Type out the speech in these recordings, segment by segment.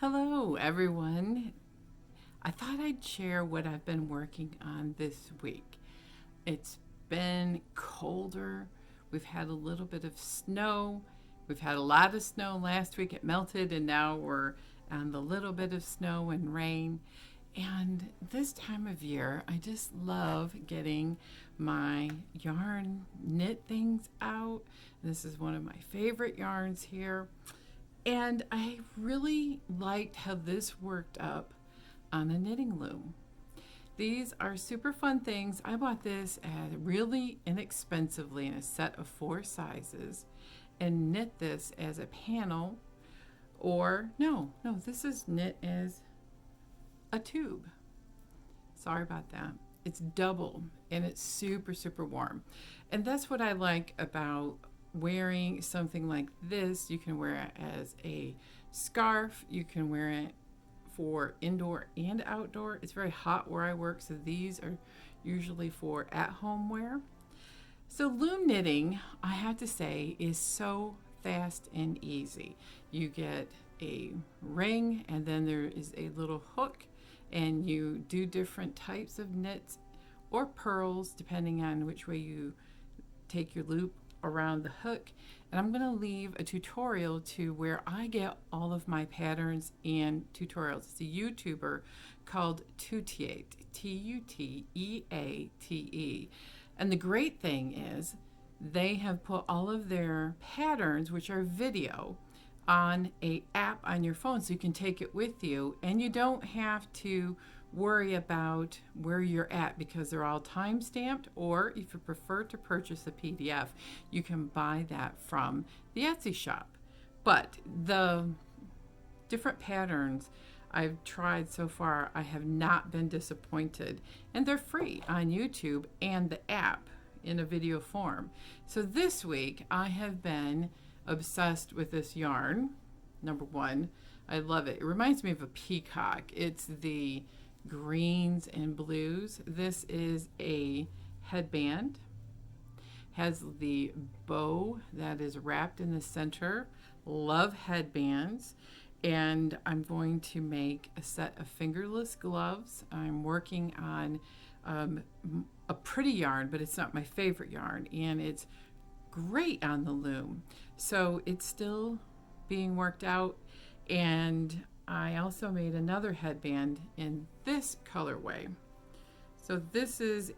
Hello, everyone. I thought I'd share what I've been working on this week. It's been colder. We've had a little bit of snow. We've had a lot of snow last week. It melted, and now we're on the little bit of snow and rain. And this time of year, I just love getting my yarn knit things out. This is one of my favorite yarns here. And I really liked how this worked up on a knitting loom. These are super fun things. I bought this really inexpensively in a set of 4 sizes and knit this as a panel, or no, this is knit as a tube. Sorry about that. It's double and it's super, super warm. And that's what I like about wearing something like this. You can wear it as a scarf. You can wear it for indoor and outdoor. It's very hot where I work, so these are usually for at-home wear. So loom knitting, I have to say, is so fast and easy. You get a ring and then there is a little hook, and you do different types of knits or purls depending on which way you take your loop around the hook. And I'm going to leave a tutorial to where I get all of my patterns and tutorials. It's a YouTuber called Tuteate, Tuteate. And the great thing is they have put all of their patterns, which are video, on a app on your phone, so you can take it with you, and you don't have to worry about where you're at because they're all time stamped. Or if you prefer to purchase a PDF, you can buy that from the Etsy shop. But the different patterns I've tried so far, I have not been disappointed, and they're free on YouTube and the app in a video form. So this week I have been obsessed with this yarn. Number one, I love it. It reminds me of a peacock. It's the greens and blues. This is a headband, has the bow that is wrapped in the center. Love headbands. And I'm going to make a set of fingerless gloves. I'm working on a pretty yarn, but it's not my favorite yarn, and it's great on the loom. So it's still being worked out. And I also made another headband in this colorway. So this is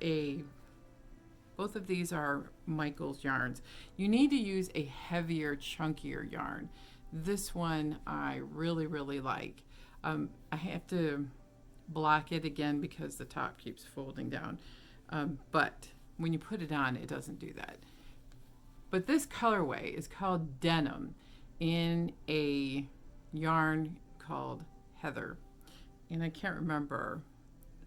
both of these are Michael's yarns. You need to use a heavier, chunkier yarn. This one I really, really like. I have to block it again because the top keeps folding down. But when you put it on, it doesn't do that. But this colorway is called Denim in a yarn called Heather. And I can't remember,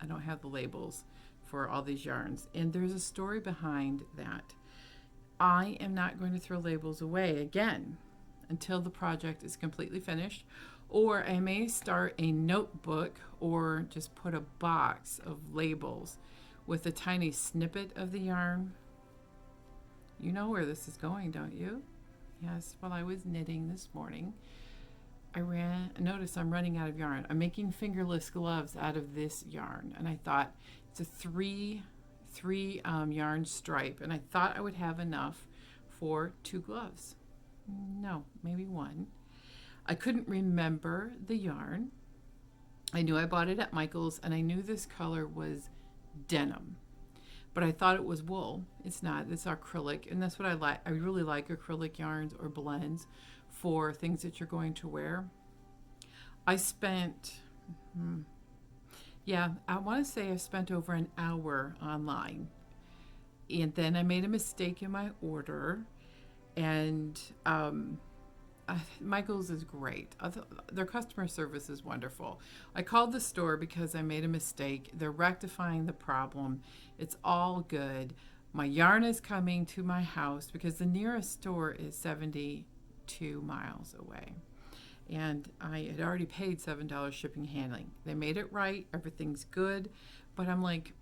I don't have the labels for all these yarns. And there's a story behind that. I am not going to throw labels away again until the project is completely finished. Or I may start a notebook or just put a box of labels with a tiny snippet of the yarn. You know where this is going, don't you? Yes, while I was knitting this morning, notice I'm running out of yarn. I'm making fingerless gloves out of this yarn, and I thought it's a three yarn stripe, and I thought I would have enough for 2 gloves. No, maybe 1. I couldn't remember the yarn. I knew I bought it at Michael's, and I knew this color was denim, but I thought it was wool. It's not. It's acrylic, and that's what I like. I really like acrylic yarns or blends for things that you're going to wear. I spent, I want to say I spent over an hour online, and then I made a mistake in my order, and Michael's is great. Their customer service is wonderful. I called the store because I made a mistake. They're rectifying the problem. It's all good. My yarn is coming to my house because the nearest store is 72 miles away. And I had already paid $7 shipping and handling. They made it right. Everything's good. But I'm like,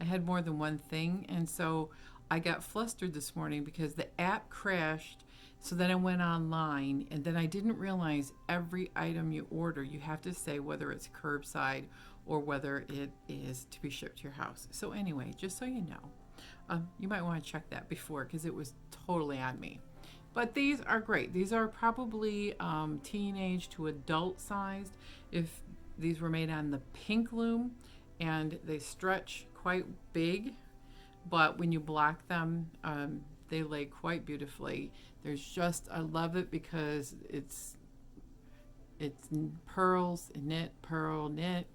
I had more than one thing. And so I got flustered this morning because the app crashed So then I went online, and then I didn't realize every item you order, you have to say whether it's curbside or whether it is to be shipped to your house. So anyway, just so you know, you might want to check that before, because it was totally on me. But these are great. These are probably teenage to adult sized. If these were made on the pink loom, and they stretch quite big, but when you block them, they lay quite beautifully. There's just, I love it because it's pearls, knit, pearl, knit,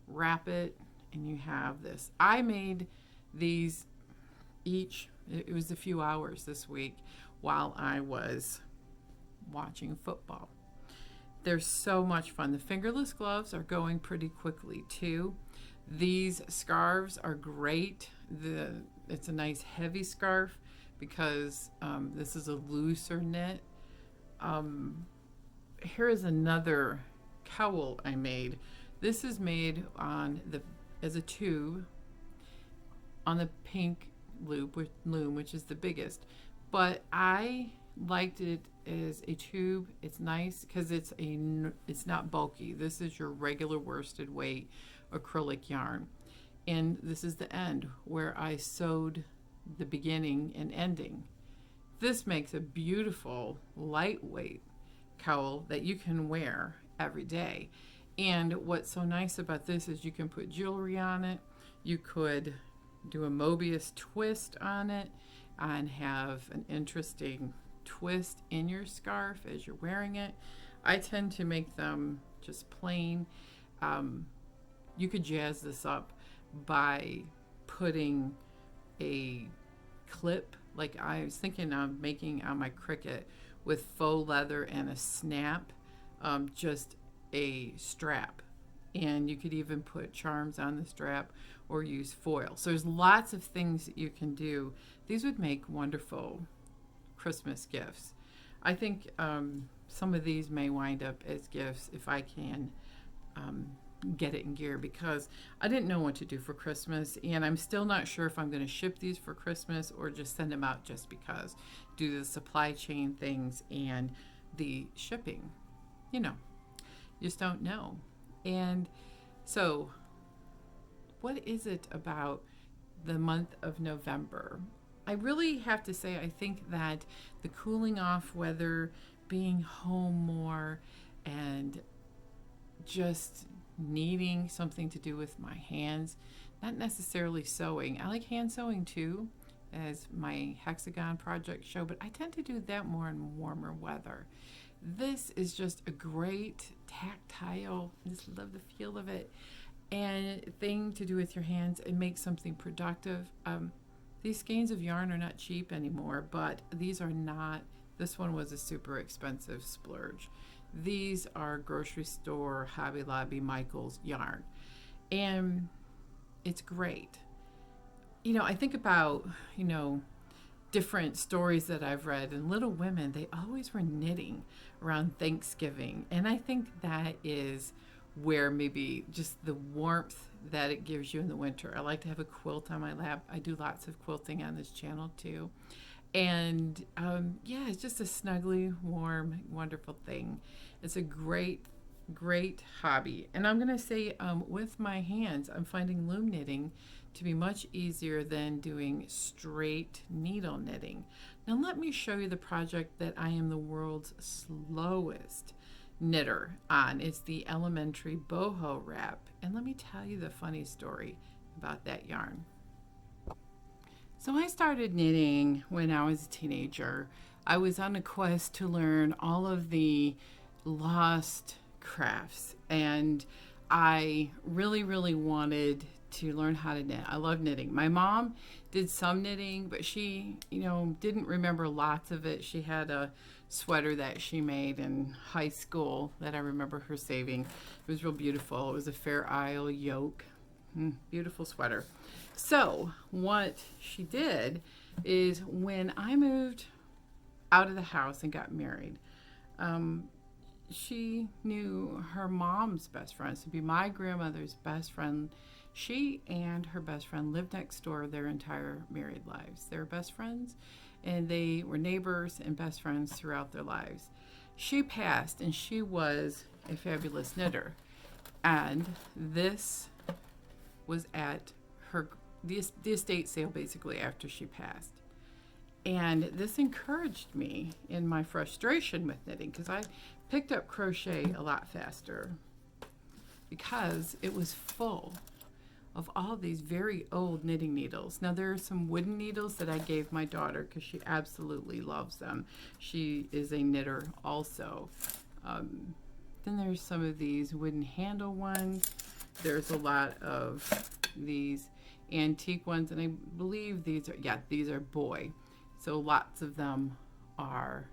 wrap it, and you have this. I made these each, it was a few hours this week while I was watching football. They're so much fun. The fingerless gloves are going pretty quickly too. These scarves are great. It's a nice heavy scarf because this is a looser knit. Here is another cowl I made. This is made on as a tube on the pink loom, which is the biggest. But I liked it as a tube. It's nice because it's not bulky. This is your regular worsted weight acrylic yarn, and this is the end where I sewed the beginning and ending. This makes a beautiful lightweight cowl that you can wear every day. And what's so nice about this is you can put jewelry on it. You could do a Mobius twist on it and have an interesting twist in your scarf as you're wearing it. I tend to make them just plain. You could jazz this up by putting a clip, like I was thinking of making on my Cricut with faux leather and a snap, just a strap. And you could even put charms on the strap or use foil. So there's lots of things that you can do. These would make wonderful Christmas gifts. I think some of these may wind up as gifts if I can get it in gear, because I didn't know what to do for Christmas, and I'm still not sure if I'm going to ship these for Christmas or just send them out just because, due to the supply chain things and the shipping. You just don't know. And so what is it about the month of November? I really have to say, I think that the cooling off weather, being home more, and just needing something to do with my hands, not necessarily sewing. I like hand sewing too, as my hexagon project show, but I tend to do that more in warmer weather. This is just a great tactile, I just love the feel of it, and thing to do with your hands and make something productive. These skeins of yarn are not cheap anymore, but these are not. This one was a super expensive splurge. These are grocery store, Hobby Lobby, Michael's yarn, and it's great. I think about, different stories that I've read, and Little Women, they always were knitting around Thanksgiving, and I think that is where maybe just the warmth that it gives you in the winter. I like to have a quilt on my lap. I do lots of quilting on this channel too. And it's just a snuggly, warm, wonderful thing. It's a great, great hobby. And I'm going to say with my hands, I'm finding loom knitting to be much easier than doing straight needle knitting. Now let me show you the project that I am the world's slowest knitter on. It's the elementary boho wrap. And let me tell you the funny story about that yarn. So I started knitting when I was a teenager. I was on a quest to learn all of the lost crafts, and I really, really wanted to learn how to knit. I love knitting. My mom did some knitting, but she, didn't remember lots of it. She had a sweater that she made in high school that I remember her saving. It was real beautiful. It was a Fair Isle yoke. Beautiful sweater. So what she did is, when I moved out of the house and got married, she knew her mom's best friend, to be my grandmother's best friend. She and her best friend lived next door their entire married lives. They were best friends, and they were neighbors and best friends throughout their lives. She passed, and she was a fabulous knitter. And this was at the estate sale basically after she passed. And this encouraged me in my frustration with knitting, because I picked up crochet a lot faster because it was full of all these very old knitting needles. Now there are some wooden needles that I gave my daughter because she absolutely loves them. She is a knitter also. Then there's some of these wooden handle ones. There's a lot of these antique ones, and I believe these are boy. So lots of them are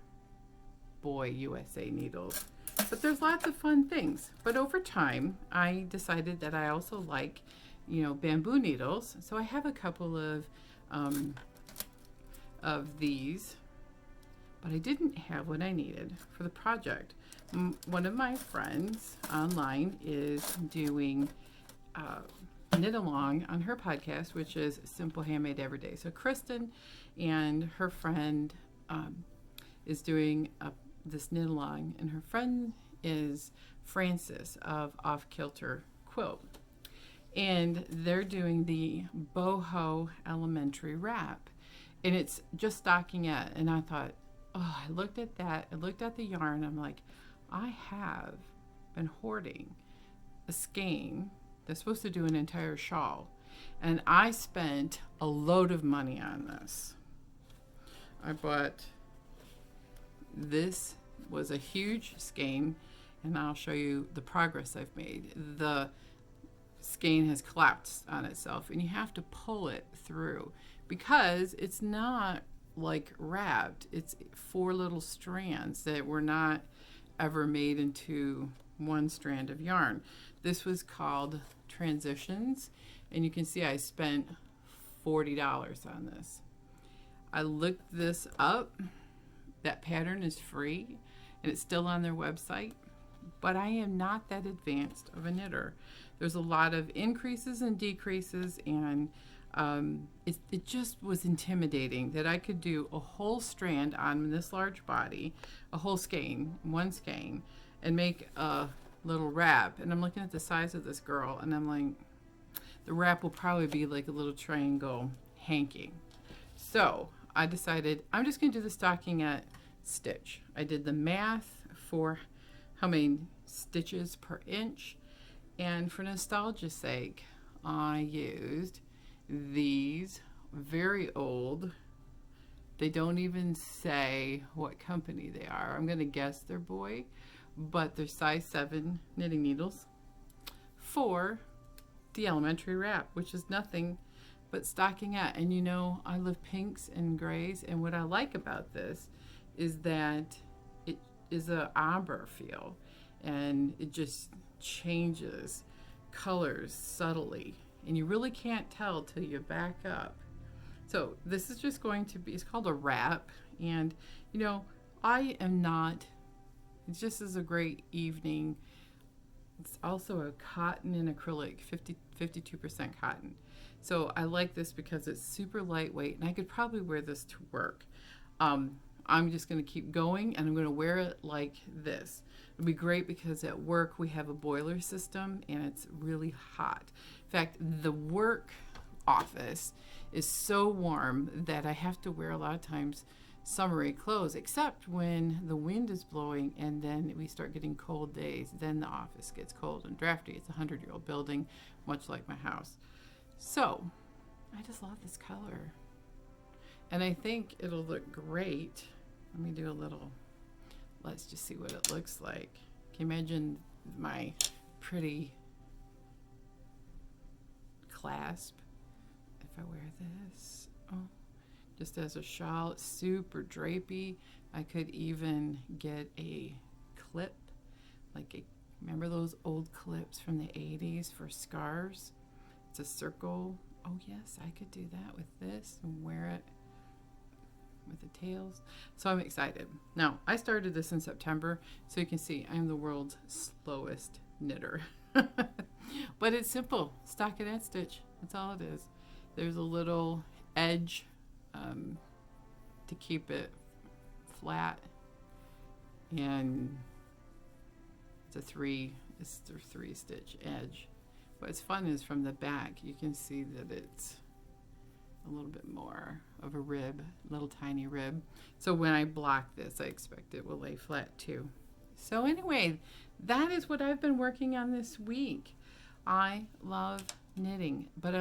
Boy USA needles. But there's lots of fun things. But over time, I decided that I also like, bamboo needles. So I have a couple of these, but I didn't have what I needed for the project. One of my friends online is doing knit along on her podcast, which is Simple Handmade Every Day. So Kristen and her friend is doing this knit along, and her friend is Frances of Off Kilter Quilt, and they're doing the boho elementary wrap, and it's just stockinette. And I thought, I looked at that, I looked at the yarn, I'm like, I have been hoarding a skein that's supposed to do an entire shawl, and I spent a load of money on this. I bought, this was a huge skein, and I'll show you the progress I've made. The skein has collapsed on itself, and you have to pull it through because it's not like wrapped. It's 4 little strands that were not ever made into one strand of yarn. This was called Transitions, and you can see I spent $40 on this. I looked this up. That pattern is free, and it's still on their website, but I am not that advanced of a knitter. There's a lot of increases and decreases, and it just was intimidating that I could do a whole strand on this large body, a whole skein, one skein, and make a little wrap. And I'm looking at the size of this girl, and I'm like, the wrap will probably be like a little triangle hanky. So I decided I'm just going to do the stockinette stitch. I did the math for how many stitches per inch, and for nostalgia's sake, I used these very old, they don't even say what company they are. I'm going to guess they're Boy, but they're size 7 knitting needles for the elementary wrap, which is nothing but stockinette. And I love pinks and grays, and what I like about this is that it is a ombre feel, and it just changes colors subtly, and you really can't tell till you back up. So this is just going to be, it's called a wrap, and I am not, it just is a great evening. It's also a cotton and acrylic, 52% cotton. So I like this because it's super lightweight, and I could probably wear this to work. I'm just going to keep going, and I'm going to wear it like this. It'll be great because at work we have a boiler system, and it's really hot. In fact, the work office is so warm that I have to wear a lot of times summery clothes, except when the wind is blowing and then we start getting cold days. Then the office gets cold and drafty. It's a 100-year-old building, much like my house. So I just love this color, and I think it'll look great. Let me do a little, let's just see what it looks like. Can you imagine my pretty clasp if I wear this? Oh, just as a shawl. It's super drapey. I could even get a clip, remember those old clips from the 80s for scarves? It's a circle. Oh yes, I could do that with this and wear it with the tails. So I'm excited. Now, I started this in September, so you can see I'm the world's slowest knitter. But it's simple. Stockinette stitch. That's all it is. There's a little edge to keep it flat, and it's a three stitch edge. What's fun is from the back you can see that it's a little bit more of a rib, little tiny rib. So when I block this, I expect it will lay flat too. So anyway, that is what I've been working on this week. I love knitting, but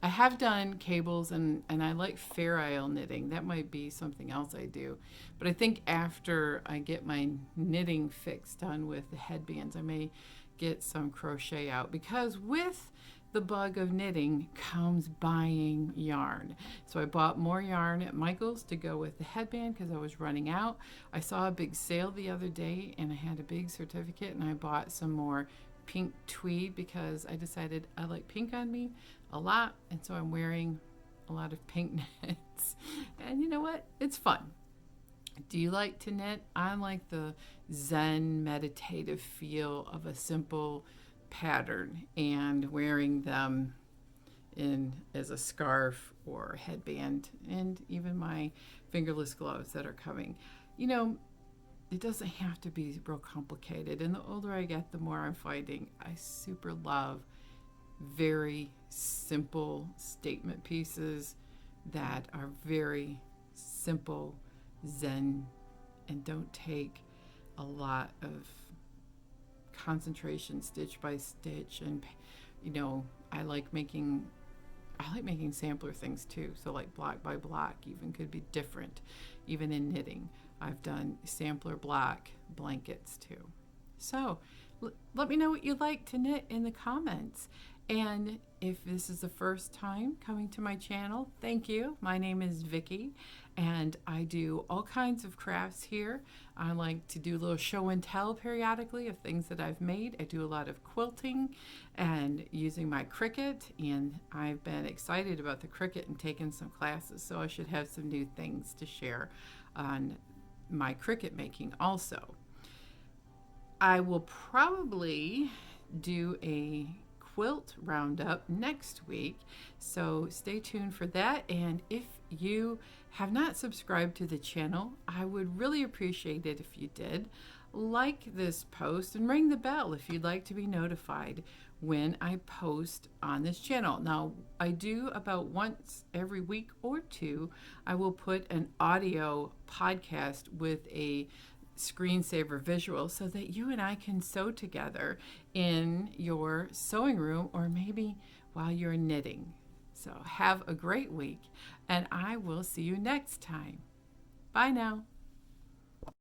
I have done cables, and I like Fair Isle knitting. That might be something else I do. But I think after I get my knitting fix done with the headbands, I may get some crochet out, because with the bug of knitting comes buying yarn. So I bought more yarn at Michael's to go with the headband because I was running out. I saw a big sale the other day and I had a big certificate, and I bought some more pink tweed because I decided I like pink on me a lot, and so I'm wearing a lot of pink knits. And you know what? It's fun. Do you like to knit? I like the Zen meditative feel of a simple pattern and wearing them in as a scarf or headband, and even my fingerless gloves that are coming. You know, it doesn't have to be real complicated, and the older I get, the more I'm finding I super love very simple statement pieces that are very simple, zen, and don't take a lot of concentration stitch by stitch. And you know, I like making sampler things too, so like block by block even could be different. Even in knitting, I've done sampler block blankets too. So let me know what you like to knit in the comments. And if this is the first time coming to my channel, thank you. My name is Vicki, and I do all kinds of crafts here. I like to do a little show and tell periodically of things that I've made. I do a lot of quilting and using my Cricut, and I've been excited about the Cricut and taken some classes, so I should have some new things to share on my Cricut making also. I will probably do a quilt roundup next week, so stay tuned for that. And if you have not subscribed to the channel, I would really appreciate it if you did. Like this post and ring the bell if you'd like to be notified when I post on this channel. Now, I do about once every week or two, I will put an audio podcast with a screensaver visual so that you and I can sew together in your sewing room, or maybe while you're knitting. So have a great week, and I will see you next time. Bye now.